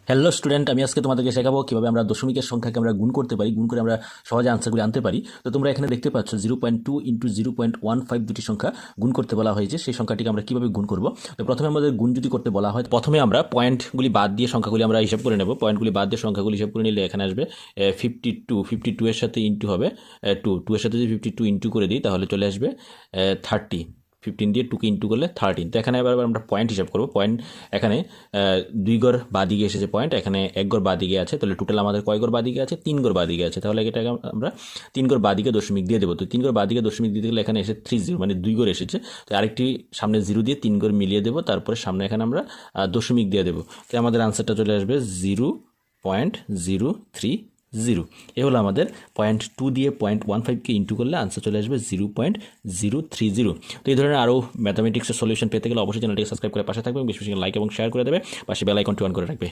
Hello student, আমি আজকে তোমাদেরকে শেখাবো কিভাবে আমরা দশমিকের সংখ্যাকে আমরা গুণ করতে পারি, গুণ করে আমরা সহজে আনসারগুলি আনতে পারি। তো তোমরা এখানে দেখতে পাচ্ছ 0.2 ইন্টু 0.15 দুটি সংখ্যা গুণ করতে বলা হয়েছে। সেই সংখ্যাটিকে আমরা কিভাবে গুণ করব? তো প্রথমে আমাদের গুণ যদি করতে বলা হয়, প্রথমে আমরা পয়েন্টগুলি বাদ দিয়ে সংখ্যাগুলি আমরা হিসাব করে নেব। পয়েন্টগুলি বাদ দিয়ে সংখ্যাগুলি হিসাব করে নিলে এখানে আসবে 52 এর সাথে ইন্টু হবে 2 এর সাথে যদি 52 ইন্টু করে দিই তাহলে চলে আসবে 30। 15 দিয়ে 2কে ইন্টু করলে 13। তো এখানে এবার আমরা পয়েন্ট হিসাব করবো। পয়েন্ট এখানে 2 ঘর বাদিকে এসেছে পয়েন্ট, এখানে 1 ঘর বাদিকে আছে, তাহলে টোটাল আমাদের কয় ঘর বাদিকে আছে? 3 ঘর বাদিকে আছে। তাহলে এটাকে আমরা 3 ঘর বাদিকে দশমিক দিয়ে দেবো। তো 3 ঘর বাদিকে দশমিক দিতে গেলে এখানে এসে 30, মানে 2 ঘর এসেছে। তো আরেকটি সামনে 0 দিয়ে 3 ঘর মিলিয়ে দেবো, তারপরে সামনে এখানে আমরা দশমিক দিয়ে দেবো। তো আমাদের আনসারটা চলে আসবে 0.030। এ হলো আমাদের 0.2 দিয়ে 0.15কে ইন্টু করলে আনসার চলে আসবে 0.030। তো এই ধরনের আরও ম্যাথামেটিক্সের সলিউশন পেতে গেলে অবশ্যই চ্যানেলটিকে সাবস্ক্রাইব করে পাশে থাকবে, বেশি বেশি লাইক এবং শেয়ার করে দেবে, পাশে বেল আইকনটি অন করে রাখবে।